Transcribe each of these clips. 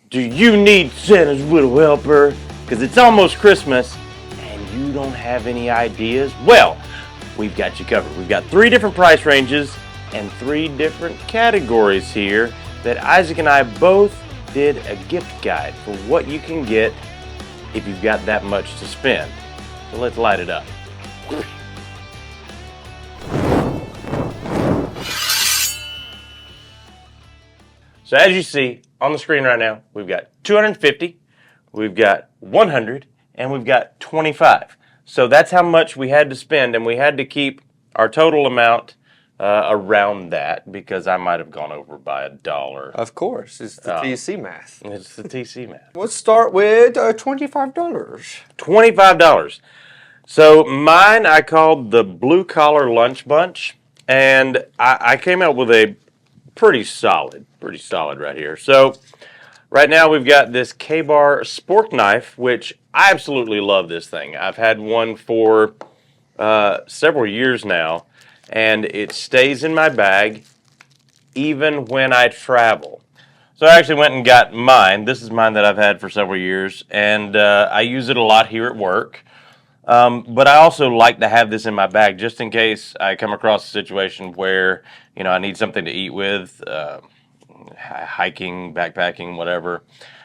Do you need Santa's little helper? Because it's almost Christmas and you don't have any ideas? Well, we've got you covered. We've got 3 different price ranges and 3 different categories here that Isaac and I both did a gift guide for what you can get if you've got that much to spend. So let's light it up. So as you see on the screen right now, we've got 250, we've got 100, and we've got 25. So that's how much we had to spend, and we had to keep our total amount around that because I might have gone over by $1. Of course, it's the TC math. It's the TC math. Let's start with $25. $25. So mine I called the Blue Collar Lunch Bunch, and I came out with a pretty solid right here. So right now we've got this K-Bar SPORK knife, which I absolutely love this thing. I've had one for several years now, and it stays in my bag even when I travel. So I actually went and got mine. This is mine that I've had for several years, and I use it a lot here at work. But I also like to have this in my bag just in case I come across a situation where, you know, I need something to eat with, hiking, backpacking, whatever.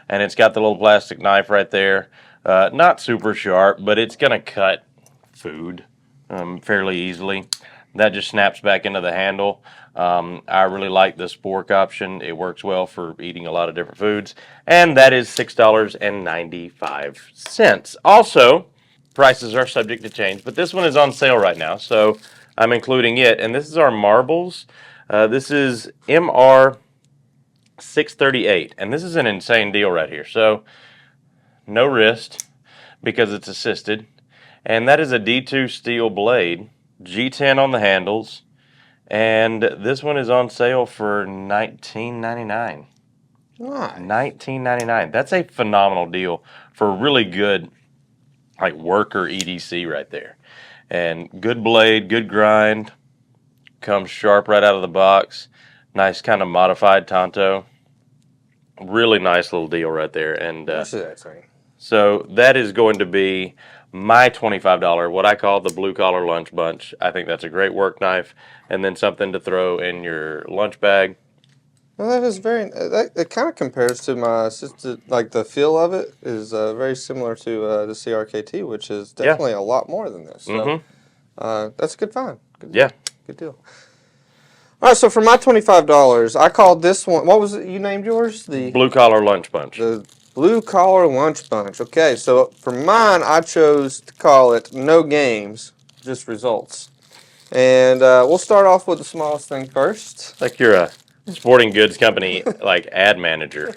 And it's got the little plastic knife right there. Not super sharp, but it's going to cut food fairly easily. That just snaps back into the handle. I really like the SPORK option. It works well for eating a lot of different foods. And that is $6.95. Also, prices are subject to change, but this one is on sale right now, so I'm including it. And this is our marbles. This is MR 638, and this is an insane deal right here. So no wrist because it's assisted, and that is a D2 steel blade, G10 on the handles, and this one is on sale for $19.99. Nice. $19.99. That's a phenomenal deal for a really good like worker EDC right there. And good blade, good grind, comes sharp right out of the box. Nice kind of modified Tonto. Really nice little deal right there. And so that is going to be my $25, what I call the Blue Collar Lunch Bunch. I think that's a great work knife, and then something to throw in your lunch bag. Well, that is very. It kind of compares to my sister. Like the feel of it is very similar to the CRKT, which is definitely a lot more than this. So that's a good find. Good deal. All right, so for my $25, I called this one. What was it? You named yours? The Blue Collar Lunch Bunch. The Blue Collar Lunch Bunch. Okay, so for mine, I chose to call it No Games, Just Results. And we'll start off with the smallest thing first. Like you're a sporting goods company, like ad manager.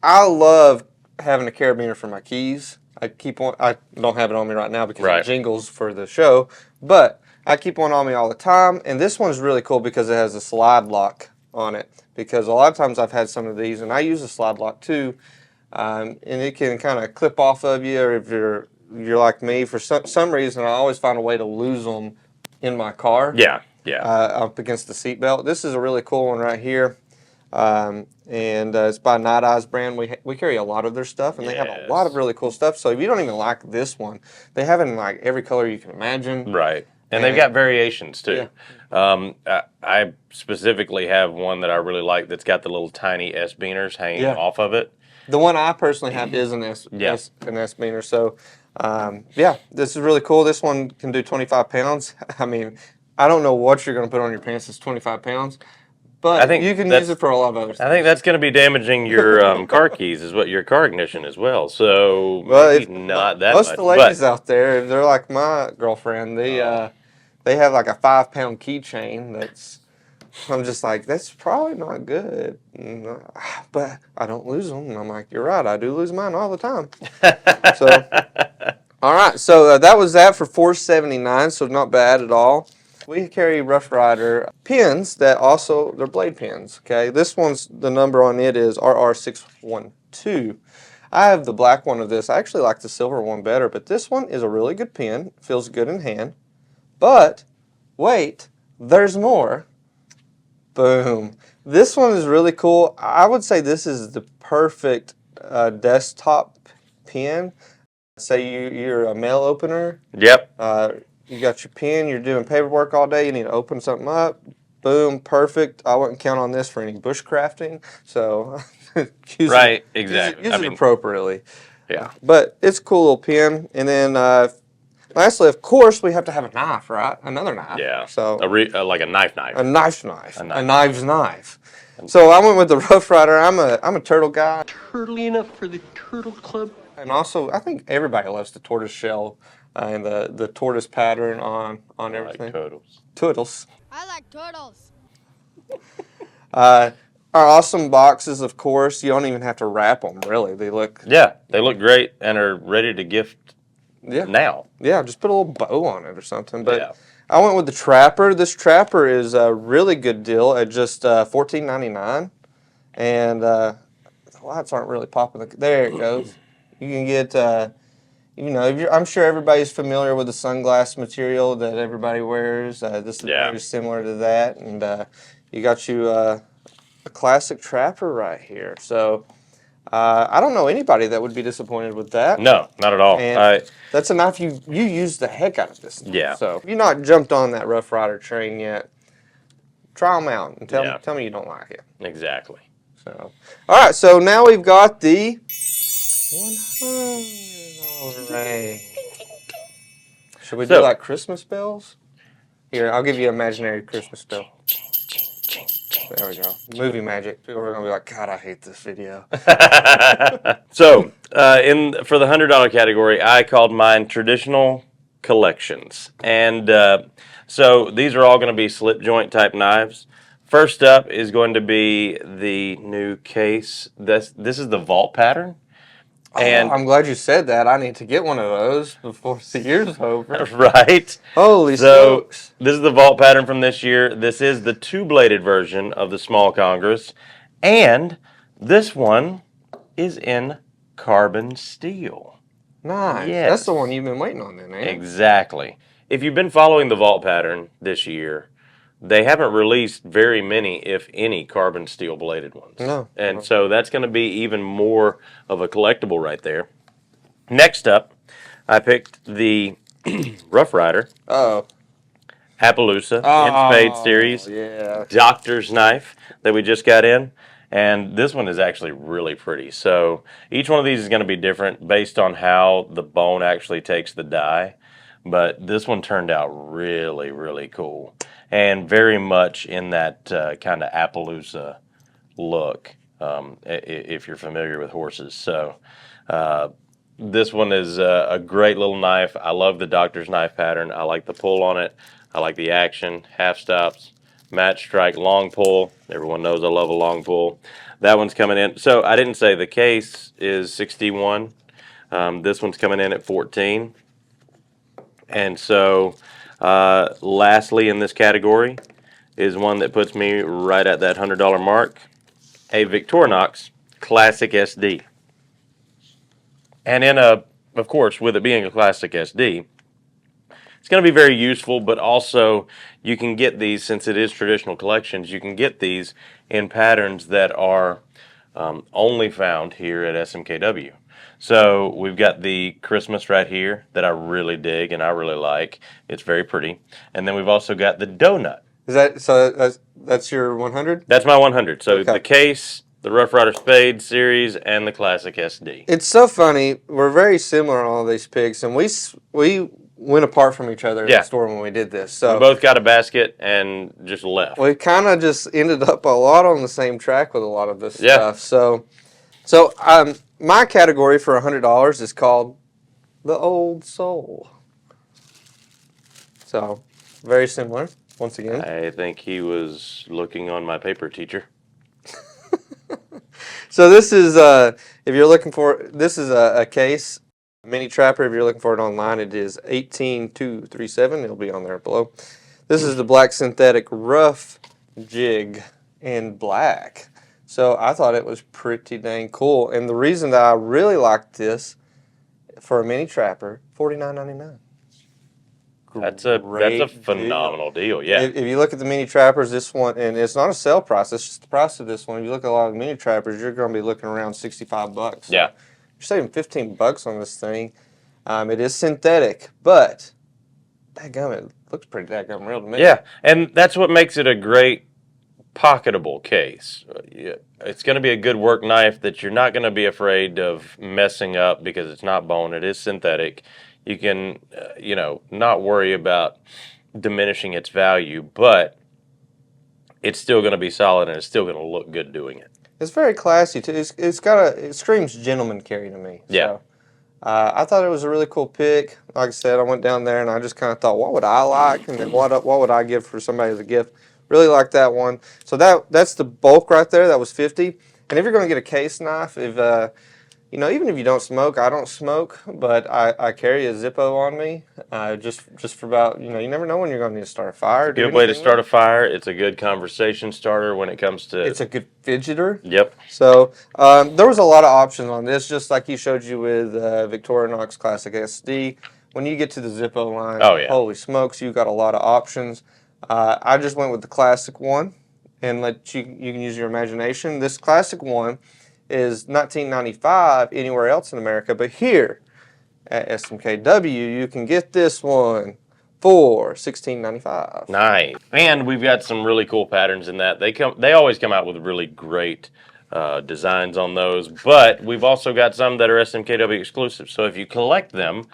I love having a carabiner for my keys. I don't have it on me right now because it jingles for the show, but I keep one on me all the time. And this one's really cool because it has a slide lock on it. Because a lot of times I've had some of these, and I use a slide lock too, and it can kind of clip off of you. Or if you're like me, for some reason, I always find a way to lose them in my car. Yeah. Up against the seatbelt. This is a really cool one right here, and it's by NITE brand. We carry a lot of their stuff, and they have a lot of really cool stuff. So if you don't even like this one, they have it in like every color you can imagine. Right. And they've got variations too. Yeah. I specifically have one that I really like that's got the little tiny S-beaners hanging off of it. The one I personally have is an S-beaner. So, this is really cool. This one can do 25 pounds. I mean, I don't know what you're going to put on your pants that's 25 pounds, but I think you can use it for a lot of other things. I think that's going to be damaging your car keys, your car ignition as well. So not that much. Most of the ladies out there, they're like my girlfriend. They have like a 5-pound keychain that's. I'm just like, that's probably not good, but I don't lose them. And I'm like, you're right, I do lose mine all the time. So, all right, so that was that for $4.79, so not bad at all. We carry Rough Rider pins that also, they're blade pins, okay? This one's, the number on it is RR612. I have the black one of this. I actually like the silver one better, but this one is a really good pin. Feels good in hand. But, wait, there's more. Boom. This one is really cool. I would say this is the perfect desktop pen. Say you're a mail opener. Yep. You got your pen. You're doing paperwork all day. You need to open something up. Boom, perfect. I wouldn't count on this for any bushcrafting. So Right, exactly. Use I it mean, appropriately. yeah. But it's a cool little pen. And then lastly, of course, we have to have a knife, right? Another knife. Yeah. So Like a knife. a knife's knife. A A knife. knife's knife. So I went with the Rough Rider. I'm a turtle guy. Turtly enough for the Turtle Club. And also, I think everybody loves the tortoise shell and the tortoise pattern on everything. Like turtles. Turtles. I like turtles. Our awesome boxes, of course. You don't even have to wrap them, really. They look... Yeah, they look great and are ready to gift now. Yeah, just put a little bow on it or something. But Yeah. I went with the Trapper. This Trapper is a really good deal at just $14.99. And the lights aren't really popping. There it goes. You can get... you know, I'm sure everybody's familiar with the sunglass material that everybody wears. This is very similar to that, and you got you a classic Trapper right here. So I don't know anybody that would be disappointed with that. No, not at all. And that's a knife you use the heck out of this knife. Yeah. So if you've not jumped on that Rough Rider train yet, try them out and tell me you don't like it. Exactly. So all right, so now we've got the $100 range. Should we do like Christmas bells? Here, I'll give you an imaginary Christmas bell. There we go. Movie magic. People are gonna be like, God, I hate this video. So, for the $100 category, I called mine traditional collections, and so these are all going to be slip joint type knives. First up is going to be the new case. This is the vault pattern. And I'm glad you said that. I need to get one of those before the year's over. Right. Holy So smokes. this is the vault pattern from this year. This is the two-bladed version of the small Congress. And this one is in carbon steel. Nice. Yes. That's the one you've been waiting on then, eh? Exactly. If you've been following the vault pattern this year, they haven't released very many, if any, carbon steel bladed ones. No. And so that's going to be even more of a collectible right there. Next up, I picked the Rough Rider APPALOOSA in Spade series. Yeah. Doctor's knife that we just got in. And this one is actually really pretty. So each one of these is going to be different based on how the bone actually takes the die. But this one turned out really, really cool. And very much in that kind of APPALOOSA look, if you're familiar with horses. So this one is a great little knife. I love the doctor's knife pattern. I like the pull on it. I like the action, half stops, match strike, long pull. Everyone knows I love a long pull. That one's coming in. So I didn't say the case is $61. This one's coming in at $14. And so lastly in this category is one that puts me right at that $100 mark, a VICTORINOX Classic SD. And of course, with it being a Classic SD, it's going to be very useful, but also you can get these, since it is traditional collections, you can get these in patterns that are only found here at SMKW. So we've got the Christmas right here that I really dig and I really like. It's very pretty. And then we've also got the donut. That's your 100? That's my 100. So Okay. the case, the Rough Rider Spade series, and the Classic SD. It's so funny. We're very similar on all these picks, and we went apart from each other in the store when we did this. So we both got a basket and just left. we kind of just ended up a lot on the same track with a lot of this stuff. So my category for $100 is called the Old Soul. So very similar. Once again, I think he was looking on my paper, teacher. So this is if you're looking for, this is a case mini trapper. If you're looking for it online, it is 18237. It'll be on there below. This is the black synthetic rough jig in black. So I thought it was pretty dang cool. And the reason that I really liked this for a mini trapper, $49.99. That's a great phenomenal deal. deal. Yeah. If you look at the mini trappers, this one, and it's not a sale price, it's just the price of this one. If you look at a lot of mini trappers, you're going to be looking around $65. So Yeah. you're saving $15 on this thing. It is synthetic, but dadgum, it looks pretty dadgum real to me. Yeah, and that's what makes it a great pocketable case. It's going to be a good work knife that you're not going to be afraid of messing up because it's not bone. It is synthetic. You can, not worry about diminishing its value, but it's still going to be solid and it's still going to look good doing it. It's very classy too. It screams gentleman carry to me. Yeah. So, I thought it was a really cool pick. Like I said, I went down there and I just kind of thought, what would I like, and then what would I give for somebody as a gift? Really like that one. So that's the bulk right there. That was 50. And if you're going to get a case knife, if even if you don't smoke, I don't smoke, but I carry a Zippo on me, just for about, you never know when you're going to need to start a fire. Good way to start a fire. It's a good conversation starter when it comes to. It's a good fidgeter. Yep. So there was a lot of options on this, just like he showed you with VICTORINOX Classic SD. When you get to the Zippo line, Oh, yeah. holy smokes, you got a lot of options. I just went with the classic one and you can use your imagination. This classic one is $19.95 anywhere else in America, but here at SMKW you can get this one for $16.95. Nice. And we've got some really cool patterns in that. They always come out with really great designs on those, but we've also got some that are SMKW exclusive. So if you collect them,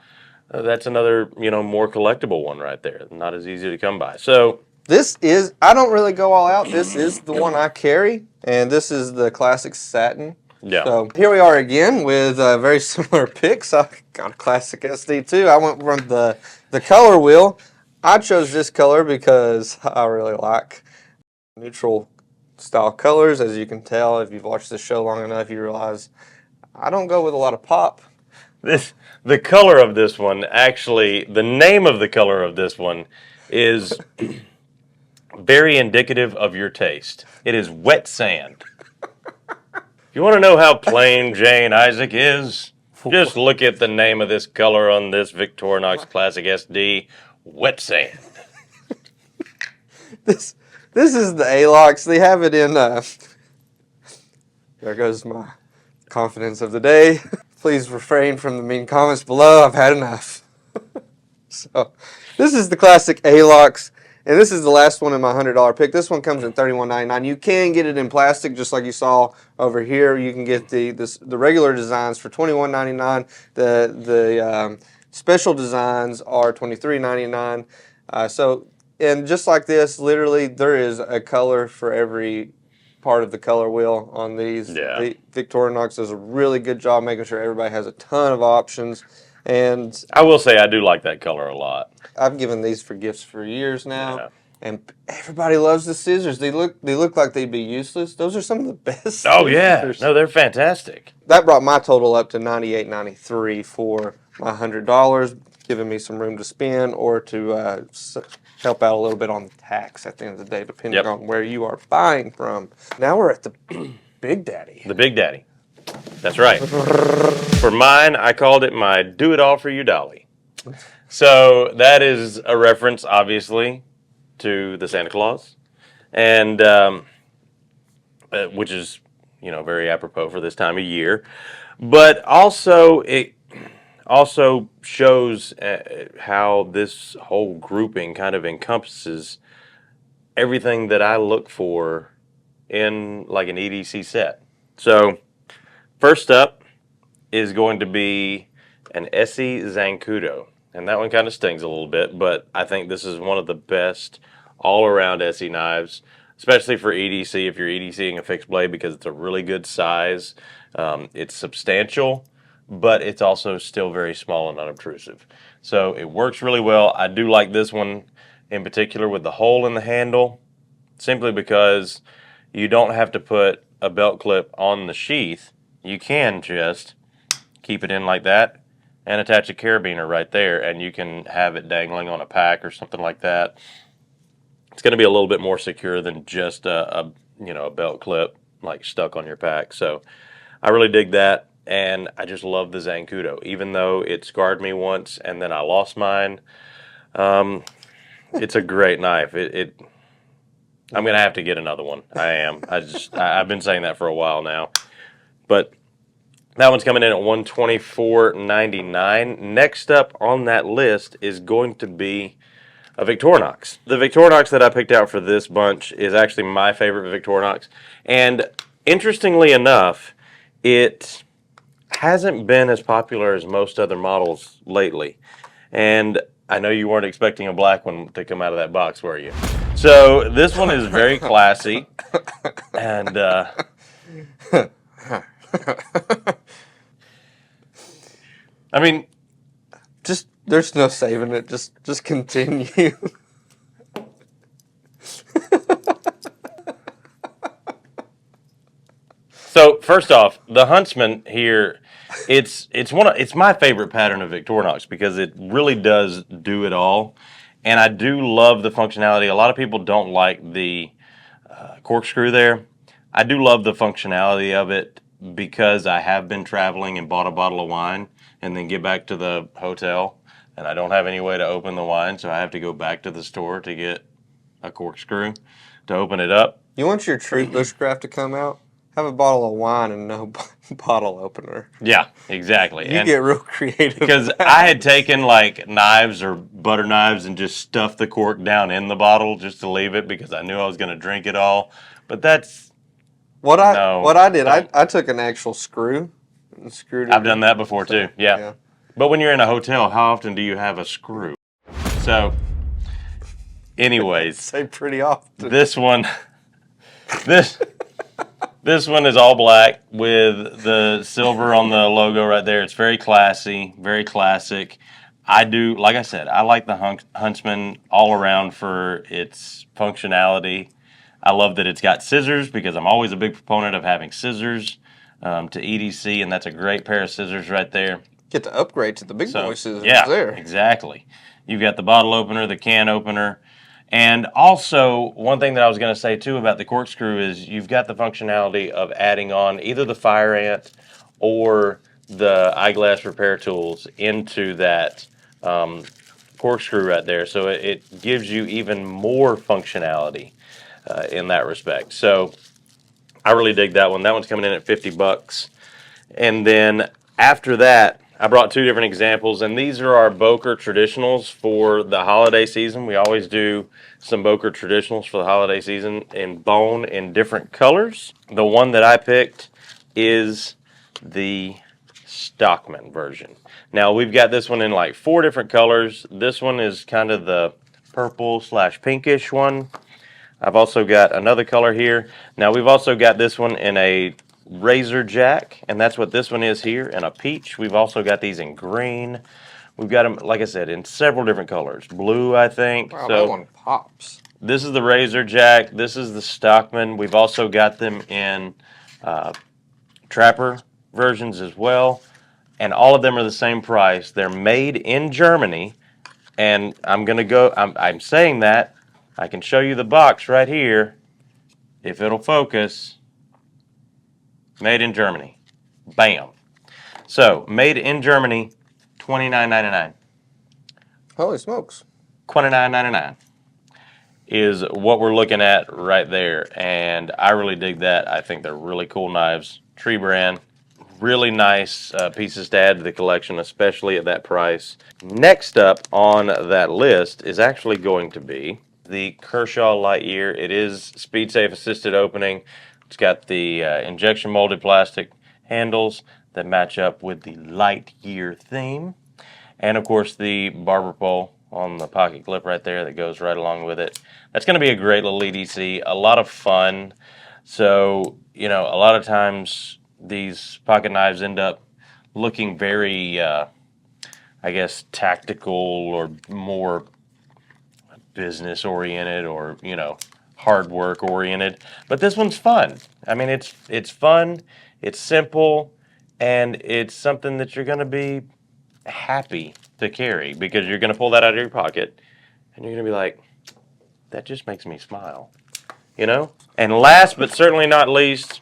that's another, more collectible one right there. Not as easy to come by. So I don't really go all out. This is the one I carry, and this is the classic satin. yeah. So here we are again with very similar picks. I got a classic SD too. I went from the color wheel. I chose this color because I really like neutral style colors. As you can tell, if you've watched this show long enough, you realize I don't go with a lot of pop. The color of this one, actually, the name of the color of this one is very indicative of your taste. It is wet sand. If you want to know how plain Jane Isaac is, just look at the name of this color on this Victorinox Classic SD, wet sand. This is the ALOX. They have it in. There goes my confidence of the day. Please refrain from the mean comments below. I've had enough. So, this is the classic ALOX, and this is the last one in my $100 pick. This one comes in $31.99. You can get it in plastic, just like you saw over here. You can get the regular designs for $21.99. The special designs are $23.99. And just like this, literally, there is a color for every part of the color wheel on these. Yeah. Victorinox does a really good job making sure everybody has a ton of options. And I will say I do like that color a lot. I've given these for gifts for years now. Yeah. And everybody loves the scissors. They look like they'd be useless. Those are some of the best. Oh, yeah. scissors. No, they're fantastic. That brought my total up to $98.93 for my $100, giving me some room to spend or to help out a little bit on the tax at the end of the day, depending on where you are buying from. Now we're at the Big Daddy. The Big Daddy. That's right. For mine, I called it my Do It All For You Dolly. So that is a reference, obviously, to the Santa Claus, and which is, very apropos for this time of year. But also, it also shows how this whole grouping kind of encompasses everything that I look for in like an EDC set. So first up is going to be an ESEE XANCUDO. And that one kind of stings a little bit, but I think this is one of the best all-around ESEE knives, especially for EDC if you're EDCing a fixed blade, because it's a really good size. It's substantial, but it's also still very small and unobtrusive. So it works really well. I do like this one in particular with the hole in the handle, simply because you don't have to put a belt clip on the sheath. You can just keep it in like that and attach a carabiner right there, and you can have it dangling on a pack or something like that. It's going to be a little bit more secure than just a belt clip like stuck on your pack. So I really dig that, and I just love the XANCUDO. Even though it scarred me once and then I lost mine, It's a great knife. I'm gonna have to get another one. I am. I've been saying that for a while now. But that one's coming in at $124.99. Next up on that list is going to be a Victorinox. The Victorinox that I picked out for this bunch is actually my favorite Victorinox. And interestingly enough, it hasn't been as popular as most other models lately. And I know you weren't expecting a black one to come out of that box, were you? So this one is very classy. And I mean, Just there's no saving it. Just continue. so first off, the Huntsman here, it's my favorite pattern of Victorinox because it really does do it all, and I do love the functionality. A lot of people don't like the corkscrew there. I do love the functionality of it because I have been traveling and bought a bottle of wine and then get back to the hotel and I don't have any way to open the wine, so I have to go back to the store to get a corkscrew to open it up. You want your true bushcraft to come out? Have a bottle of wine and no bottle opener. Yeah, exactly. You get real creative. Because I had taken like knives or butter knives and just stuffed the cork down in the bottle just to leave it because I knew I was going to drink it all. But that's what I did. I took an actual screw and screwed it. I've done that before too. Yeah. But when you're in a hotel, how often do you have a screw? So, anyways, Say pretty often. this one is all black with the silver on the logo right there. It's very classy, very classic. Like I said, I like the Huntsman all around for its functionality. I love that it's got scissors because I'm always a big proponent of having scissors to EDC, and that's a great pair of scissors right there. Get to upgrade to the big boy scissors there. Exactly. You've got the bottle opener, the can opener, and also one thing that I was going to say too about the corkscrew is you've got the functionality of adding on either the fire ant or the eyeglass repair tools into that corkscrew right there, so it gives you even more functionality in that respect. So I really dig that one. That one's coming in at $50. And then after that, I brought two different examples, and these are our BOKER traditionals for the holiday season. We always do some BOKER traditionals for the holiday season in bone in different colors. The one that I picked is the Stockman version. Now, we've got this one in like 4 different colors. This one is kind of the purple/pinkish one. I've also got another color here. Now, we've also got this one in a razor jack, and that's what this one is here, and a peach. We've also got these in green. We've got them, like I said, in several different colors. Blue, I think. Wow, so that one pops. This is the razor jack. This is the Stockman. We've also got them in trapper versions as well, and all of them are the same price. They're made in Germany, and I'm saying that. I can show you the box right here, if it'll focus. Made in Germany. Bam. So, made in Germany, $29.99. Holy smokes. $29.99 is what we're looking at right there. And I really dig that. I think they're really cool knives. Tree brand. Really nice pieces to add to the collection, especially at that price. Next up on that list is actually going to be the KERSHAW LIGHTYEAR. It is speed safe assisted opening. It's got the injection molded plastic handles that match up with the LIGHTYEAR theme. And of course the barber pole on the pocket clip right there that goes right along with it. That's going to be a great little EDC, a lot of fun. So, you know, a lot of times these pocket knives end up looking very, I guess, tactical or more business oriented or, you know, hard work oriented, but this one's fun. I mean, it's fun, it's simple, and it's something that you're going to be happy to carry because you're going to pull that out of your pocket and you're going to be like, that just makes me smile, you know? And last but certainly not least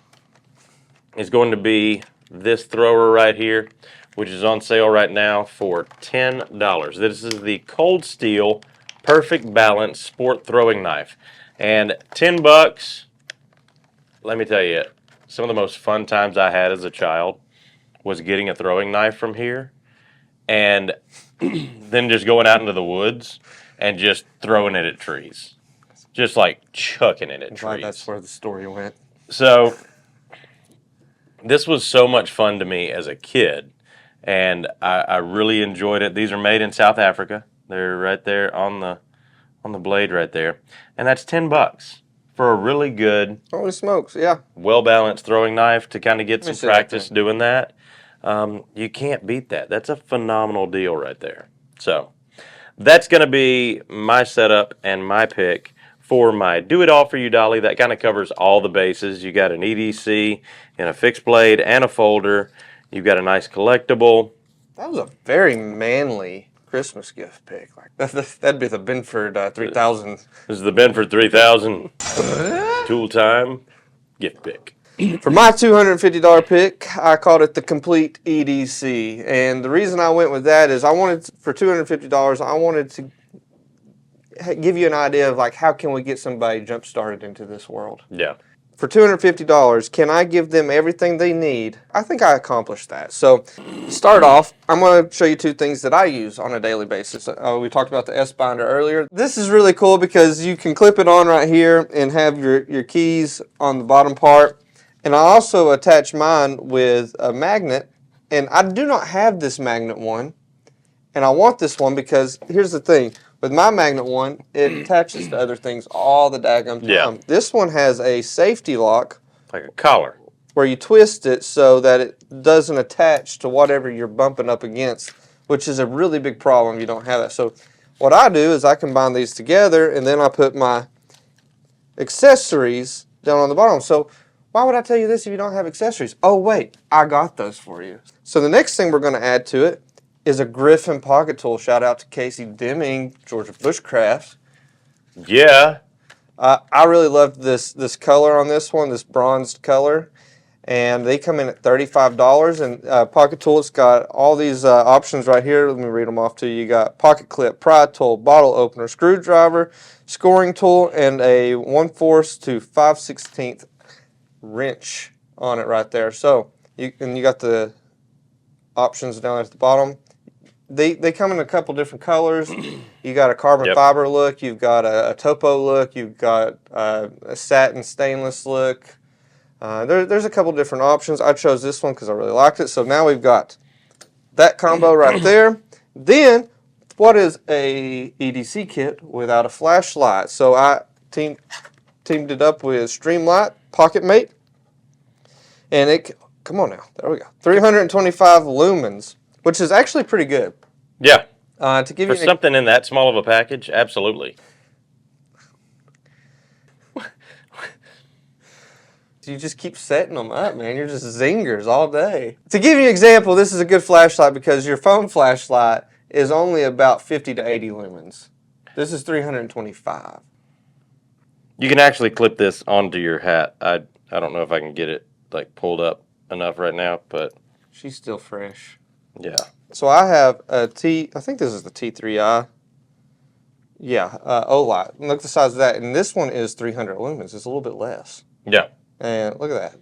is going to be this thrower right here. which is on sale right now for $10. This is the Cold Steel Perfect Balance Sport Throwing Knife. And $10, let me tell you, some of the most fun times I had as a child was getting a throwing knife from here and then just going out into the woods and just throwing it at trees. Just like chucking it at trees. That's where the story went. So this was so much fun to me as a kid, and I really enjoyed it. These are made in South Africa. They're right there on the blade right there, and that's $10 for a really good, Holy smokes! Yeah, well-balanced throwing knife to kind of get some see that practice thing. doing that. You can't beat that. That's a phenomenal deal right there. So that's going to be my setup and my pick for my do-it-all-for-you dolly. That kind of covers all the bases. You got an EDC and a fixed blade and a folder. You've got a nice collectible. that was a very manly Christmas gift pick. Like that'd be the Benford 3000. This is the Benford 3000 Tool Time gift pick. For my $250 pick, I called it the Complete EDC. And the reason I went with that is for $250, I wanted to give you an idea of like how can we get somebody jump started into this world. Yeah. For $250, can I give them everything they need? I think I accomplished that. So to start off, I'm going to show you two things that I use on a daily basis. We talked about the S binder earlier. This is really cool because you can clip it on right here and have your keys on the bottom part. And I also attach mine with a magnet. And I do not have this magnet one. And I want this one because here's the thing. With my magnet one, it attaches to other things all the daggum time. Yeah. This one has a safety lock Like a collar. where you twist it so that it doesn't attach to whatever you're bumping up against, which is a really big problem if you don't have that. So what I do is I combine these together and then I put my accessories down on the bottom. So why would I tell you this if you don't have accessories? Oh wait, I got those for you. So the next thing we're going to add to it is a Griffin pocket tool. Shout out to Casey Deming, Georgia Bushcraft. Yeah. I really loved this color on this one, this bronzed color. And they come in at $35. And pocket tool, it's got all these options right here. Let me read them off to you. You got pocket clip, pry tool, bottle opener, screwdriver, scoring tool, and a 1/4 to 5/16 wrench on it right there. So you got the options down at the bottom. They come in a couple different colors. You got a carbon fiber look. You've got a topo look. You've got a satin stainless look. There's a couple different options. I chose this one because I really liked it. So now we've got that combo right there. Then, what is a EDC kit without a flashlight? So I teamed it up with STREAMLIGHT Pocket Mate. And come on now, there we go. 325 lumens, which is actually pretty good. Yeah. To give For you something in that small of a package, absolutely. You just keep setting them up, man. You're just zingers all day. To give you an example, this is a good flashlight because your phone flashlight is only about 50 to 80 lumens. This is 325. You can actually clip this onto your hat. I don't know if I can get it like pulled up enough right now, but She's still fresh. yeah. So I have a I think this is the T3i. Yeah, OLight. Look at the size of that. And this one is 300 lumens. It's a little bit less. Yeah. And look at that.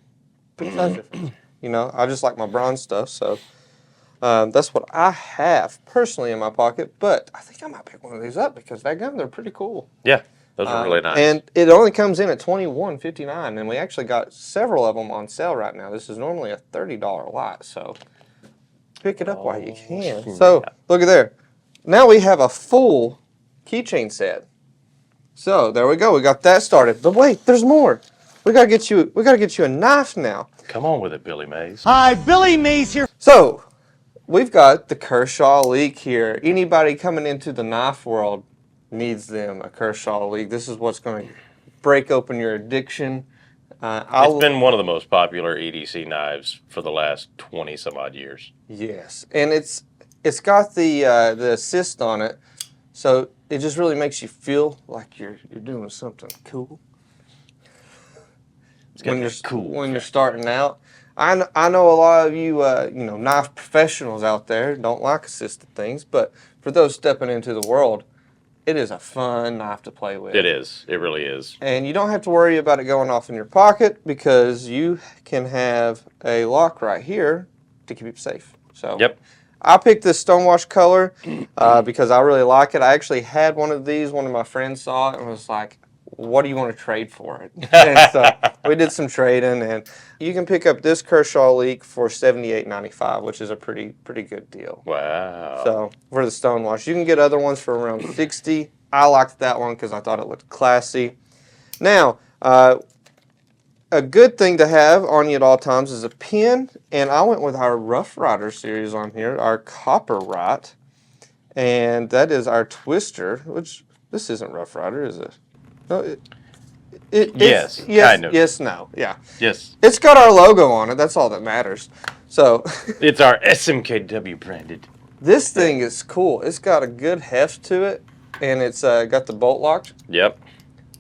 Big size difference. You know, I just like my bronze stuff, so that's what I have personally in my pocket. But I think I might pick one of these up because they're pretty cool. Yeah. Those are really nice. And it only comes in at $21.59, and we actually got several of them on sale right now. This is normally a $30 lot, so pick it up while you can. snap. So look at there. Now we have a full keychain set. So there we go. We got that started. But wait, there's more. We gotta get you a knife now. Come on with it, Billy Mays. Hi, Billy Mays here. So we've got the KERSHAW LEEK here. Anybody coming into the knife world needs them a KERSHAW LEEK. This is what's going to break open your addiction. It's been one of the most popular EDC knives for the last 20 some odd years. Yes, and it's got the assist on it, so it just really makes you feel like you're doing something cool. It's got that cool When you're effect. starting out. I know a lot of you, you know, knife professionals out there don't like assisted things, but for those stepping into the world, it is a fun knife to play with. It is. It really is. And you don't have to worry about it going off in your pocket because you can have a lock right here to keep it safe. So Yep. I picked this stonewash color because I really like it. I actually had one of these. One of my friends saw it and was like, what do you want to trade for it? And so we did some trading, and you can pick up this Kershaw LEEK for $78.95, which is a pretty good deal. Wow. So for the stonewash, you can get other ones for around $60. I liked that one because I thought it looked classy. Now, a good thing to have on you at all times is a pen, and I went with our Rough Rider series on here, our Copper Right, and that is our twister, which this isn't Rough Rider, is it? No, Yes, kind of. Yes, no, yeah. Yes. It's got our logo on it. That's all that matters. So It's our SMKW branded. this thing is cool. It's got a good heft to it, and it's got the bolt locked, Yep.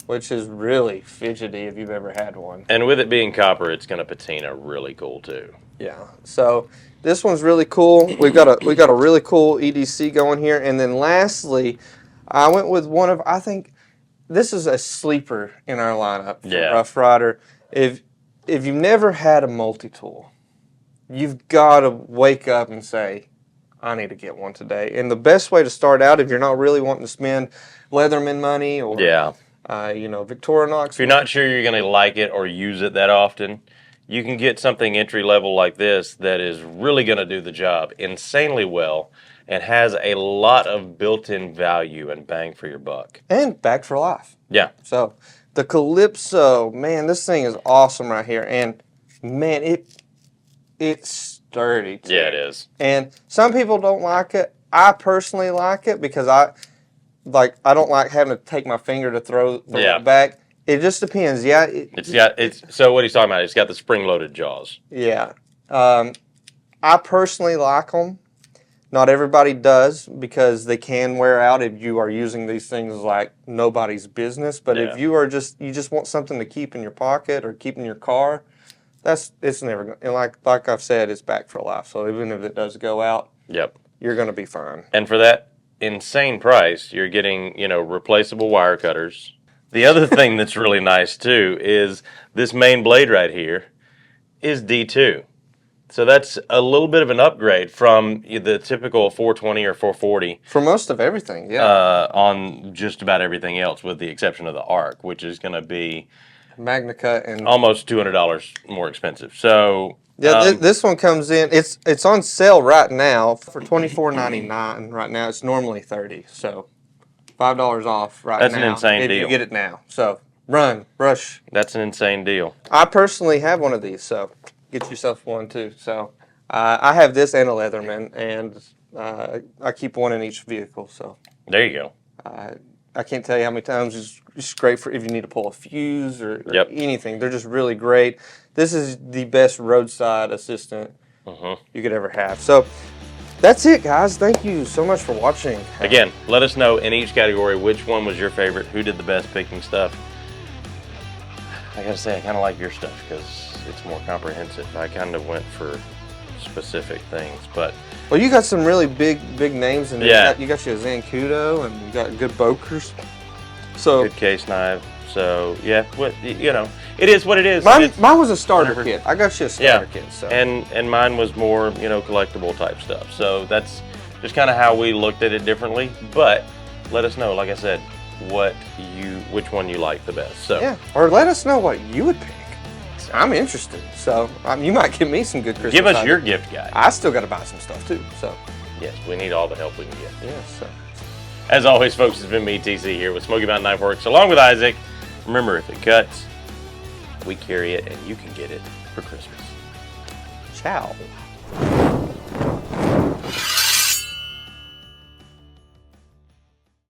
which is really fidgety if you've ever had one. And with it being copper, it's going to patina really cool too. Yeah. So this one's really cool. We got a really cool EDC going here, and then lastly, I went with one of, I think this is a sleeper in our lineup for Yeah. Rough Rider. If you've never had a multi-tool, you've got to wake up and say, I need to get one today. And the best way to start out, if you're not really wanting to spend Leatherman money or Yeah. you know, Victorinox. If you're not sure you're going to like it or use it that often, you can get something entry level like this that is really going to do the job insanely well and has a lot of built-in value and bang for your buck. And back for life. Yeah. So the CALYPSO, man, this thing is awesome right here. And man, it's sturdy too. Yeah, it is. And some people don't like it. I personally like it because I don't like having to take my finger to throw it back. It just depends. Yeah. So what he's talking about, it's got the spring-loaded jaws. Yeah. I personally like them. Not everybody does because they can wear out if you are using these things like nobody's business. But if you are you just want something to keep in your pocket or keep in your car, it's never going. And like I've said, it's back for life. So even if it does go out, Yep. you're going to be fine. And for that insane price, you're getting, replaceable wire cutters. The other thing that's really nice too is this main blade right here is D2. So that's a little bit of an upgrade from the typical 420 or 440 For most of everything, yeah. on just about everything else, with the exception of the arc, which is going to be Magna Cut and almost $200 more expensive. So yeah, this one comes in. It's on sale right now for $24.99. Right now, it's normally $30. So $5 off right now. That's an insane if deal. you get it now. So rush. That's an insane deal. I personally have one of these, so get yourself one too. So I have this and a Leatherman, and I keep one in each vehicle. So There you go. I can't tell you how many times it's great for if you need to pull a fuse or Yep. anything. They're just really great. This is the best roadside assistant you could ever have. So that's it, guys. Thank you so much for watching. Again, let us know in each category which one was your favorite, who did the best picking stuff. I gotta say, I kind of like your stuff because it's more comprehensive. I kind of went for specific things, but Well, you got some really big names in there. Yeah. You got your ZANCUDO and you got good Bokers. So good case knife. So yeah, it is what it is. mine It's- was a starter whatever. kit. I got you a Yeah, starter kit. So and mine was more collectible type stuff. So that's just kind of how we looked at it differently. But let us know, like I said, which one you like the best. So yeah, or let us know what you would pick. I'm interested. So you might give me some good Christmas. give us ideas. your gift guide. I still got to buy some stuff too. So Yes, we need all the help we can get. yeah. So As always, folks, it's been me, TC, here with Smoky Mountain Knife Works, along with Isaac. Remember, if it cuts, we carry it, and you can get it for Christmas. ciao.